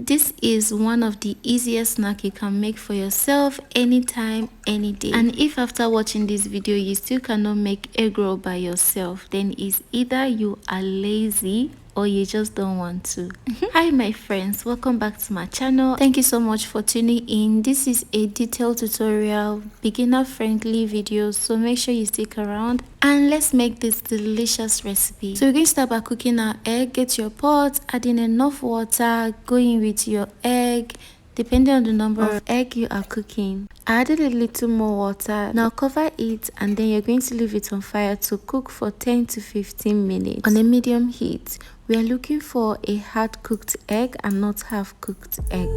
This is one of the easiest snacks you can make for yourself anytime, any day. And if after watching this video you still cannot make egg roll by yourself, then it's either you are lazy or you just don't want to. Hi my friends, welcome back to my channel. Thank you so much for tuning in. This is a detailed tutorial, beginner friendly video, so make sure you stick around and let's make this delicious recipe. So we're going to start by cooking our egg. Get your pot, add in enough water, go in with your egg depending on the number of egg you are cooking. I added a little more water. Now cover it and then you're going to leave it on fire to cook for 10 to 15 minutes on a medium heat. We are looking for a hard cooked egg and not half cooked egg.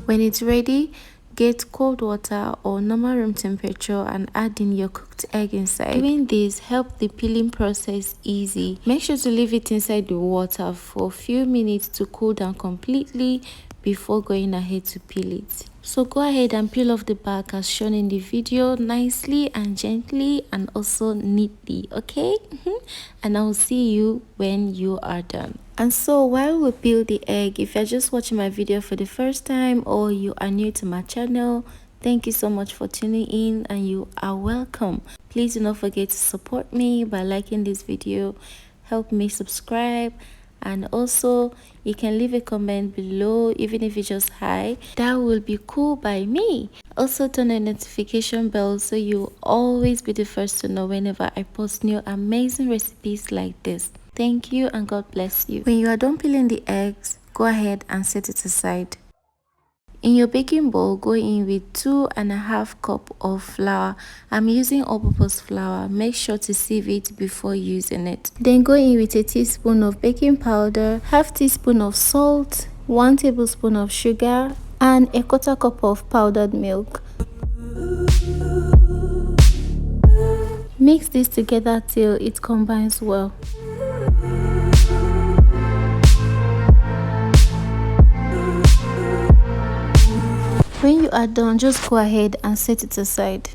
When it's ready, get cold water or normal room temperature and add in your cooked egg inside. Doing this helps the peeling process easy. Make sure to leave it inside the water for a few minutes to cool down completely before going ahead to peel it. So go ahead and peel off the back as shown in the video, nicely and gently and also neatly, okay? And I'll see you when you are done. And so while we peel the egg, if you're just watching my video for the first time or you are new to my channel, thank you so much for tuning in and you are welcome. Please do not forget to support me by liking this video, help me subscribe, and also you can leave a comment below, even if it's just hi. That will be cool by me. Also turn on the notification bell so you'll always be the first to know whenever I post new amazing recipes like this. Thank you and God bless you. When you are done peeling the eggs, go ahead and set it aside. In your baking bowl, go in with 2.5 cups of flour. I'm using all-purpose flour. Make sure to sieve it before using it. Then go in with a teaspoon of baking powder, half teaspoon of salt, 1 tablespoon of sugar, and a 1/4 cup of powdered milk. Mix this together till it combines well. When you are done, just go ahead and set it aside.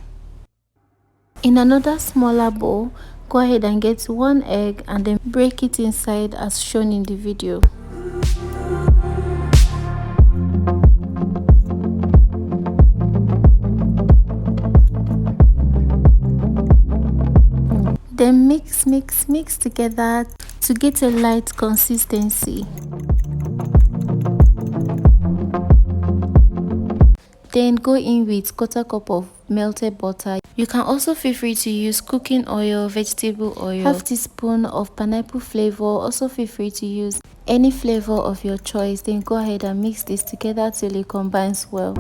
In another smaller bowl, go ahead and get 1 egg and then break it inside as shown in the video. Then mix together to get a light consistency. Then go in with 1/4 cup of melted butter. You can also feel free to use cooking oil, vegetable oil, half teaspoon of pineapple flavor. Also feel free to use any flavor of your choice. Then go ahead and mix this together till it combines well.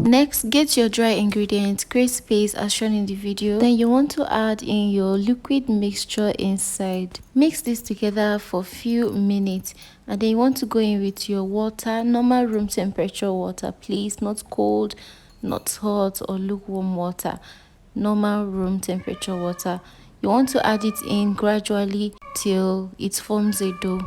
Next, get your dry ingredients, create space as shown in the video. Then you want to add in your liquid mixture inside. Mix this together for a few minutes and then you want to go in with your water, normal room temperature water please, not cold, not hot or lukewarm water, normal room temperature water. You want to add it in gradually till it forms a dough.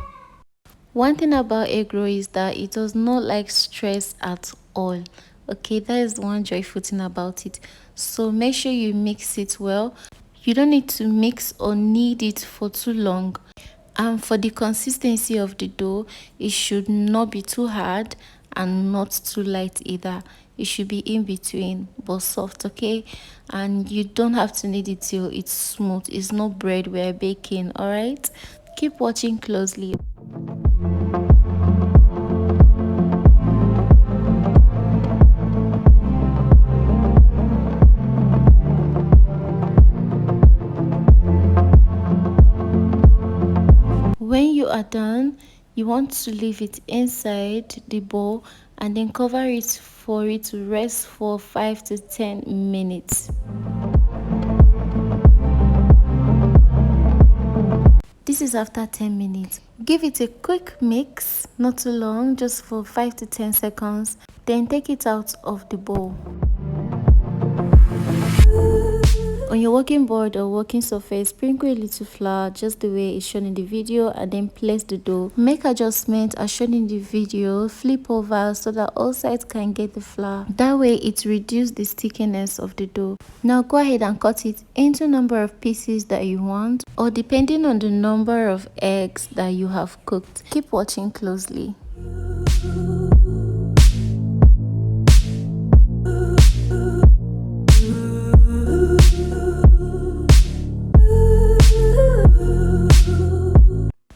One thing about egg roll is that it does not like stress at all. Okay, that is one joyful thing about it. So make sure you mix it well. You don't need to mix or knead it for too long. And for the consistency of the dough, it should not be too hard and not too light either. It should be in between but soft, okay? And you don't have to knead it till it's smooth. It's not bread we're baking, all right? Keep watching closely. When you are done, you want to leave it inside the bowl and then cover it for it to rest for 5 to 10 minutes. This is after 10 minutes. Give it a quick mix, not too long, just for 5 to 10 seconds. Then take it out of the bowl. On your working board or working surface, sprinkle a little flour just the way it's shown in the video and then place the dough. Make adjustments as shown in the video, flip over so that all sides can get the flour. That way it reduces the stickiness of the dough. Now go ahead and cut it into number of pieces that you want, or depending on the number of eggs that you have cooked. Keep watching closely.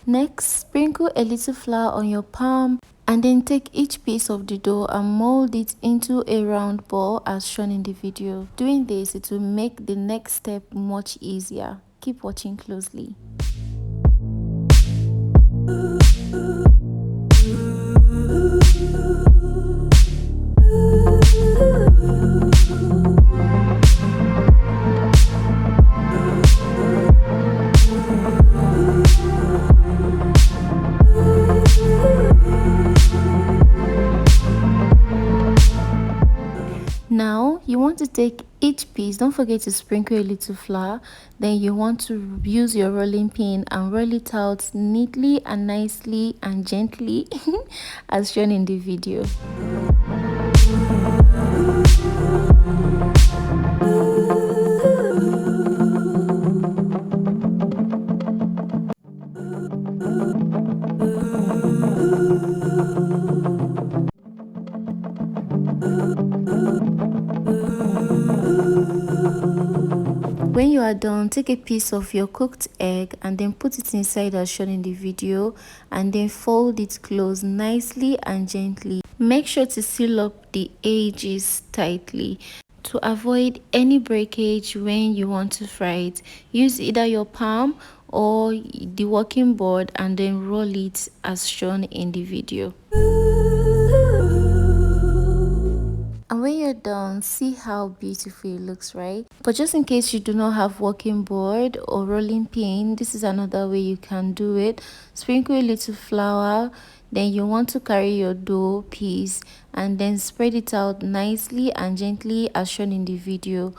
Next, sprinkle a little flour on your palm and then take each piece of the dough and mold it into a round ball as shown in the video. Doing this, it will make the next step much easier. Keep watching closely. Now you want to take each piece, don't forget to sprinkle a little flour, then you want to use your rolling pin and roll it out neatly and nicely and gently as shown in the video. When you are done, take a piece of your cooked egg and then put it inside as shown in the video and then fold it close nicely and gently. Make sure to seal up the edges tightly to avoid any breakage when you want to fry it. Use either your palm or the working board and then roll it as shown in the video. And when you're done, see how beautiful it looks, right? But just in case you do not have working board or rolling pin, this is another way you can do it. Sprinkle a little flour, then you want to carry your dough piece and then spread it out nicely and gently as shown in the video.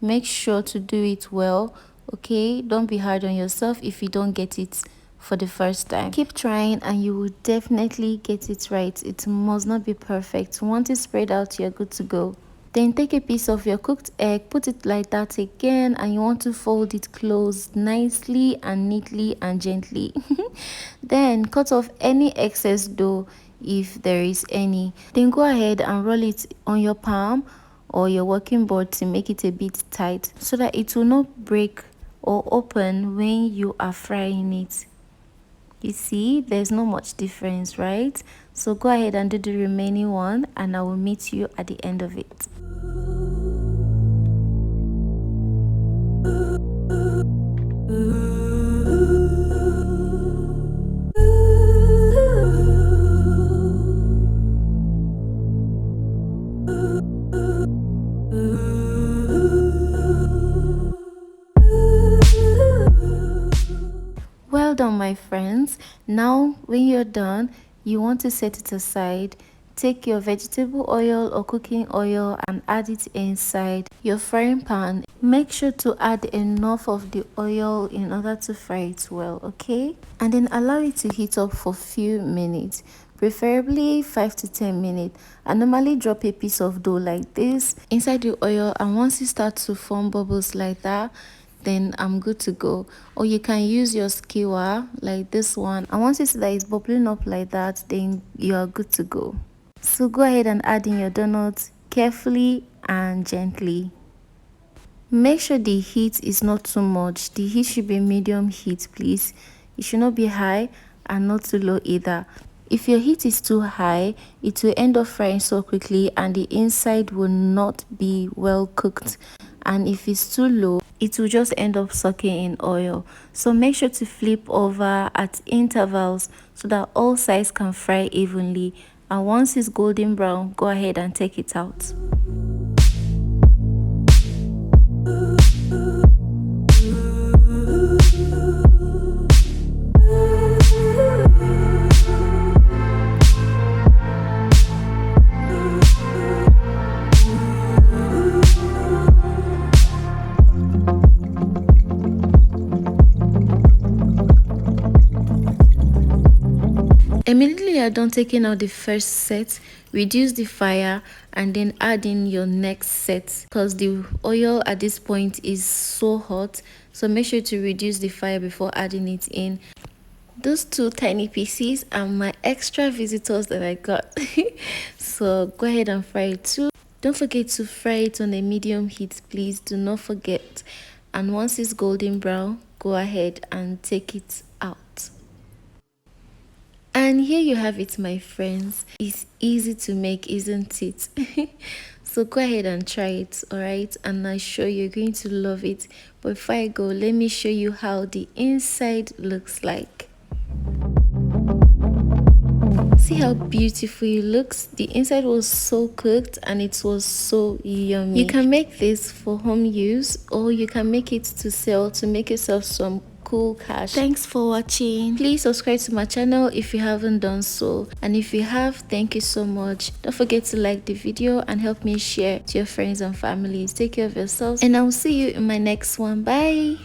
Make sure to do it well, okay? Don't be hard on yourself if you don't get it for the first time. Keep trying and you will definitely get it right. It must not be perfect. Once it's spread out, you're good to go. Then take a piece of your cooked egg, put it like that again, and you want to fold it close nicely and neatly and gently. Then cut off any excess dough if there is any. Then go ahead and roll it on your palm or your working board to make it a bit tight so that it will not break or open when you are frying it. You see, there's not much difference, right? So go ahead and do the remaining one and I will meet you at the end of it. Well done, my friends. Now when you're done, you want to set it aside. Take your vegetable oil or cooking oil and add it inside your frying pan. Make sure to add enough of the oil in order to fry it well, okay? And then allow it to heat up for a few minutes, preferably 5 to 10 minutes. I normally drop a piece of dough like this inside the oil, and once it starts to form bubbles like that, then I'm good to go. Or you can use your skewer like this one, and once you see that it's bubbling up like that, then you are good to go. So go ahead and add in your donuts carefully and gently. Make sure the heat is not too much. The heat should be medium heat, please. It should not be high and not too low either. If your heat is too high, it will end up frying so quickly and the inside will not be well cooked. And if it's too low, it will just end up sucking in oil. So make sure to flip over at intervals so that all sides can fry evenly. And once it's golden brown, go ahead and take it out. Immediately you're done taking out the first set, reduce the fire and then add in your next set, because the oil at this point is so hot, so make sure to reduce the fire before adding it in. Those two tiny pieces are my extra visitors that I got. So go ahead and fry it too. Don't forget to fry it on a medium heat, please. Do not forget. And once it's golden brown, go ahead and take it out. And here you have it, my friends. It's easy to make, isn't it? So go ahead and try it, alright? And I'm sure you're going to love it. But before I go, let me show you how the inside looks like. See how beautiful it looks? The inside was so cooked and it was so yummy. You can make this for home use, or you can make it to sell to make yourself some cool cash. Thanks for watching. Please subscribe to my channel if you haven't done so, and if you have, thank you so much. Don't forget to like the video and help me share to your friends and families. Take care of yourselves, and I'll see you in my next one. Bye.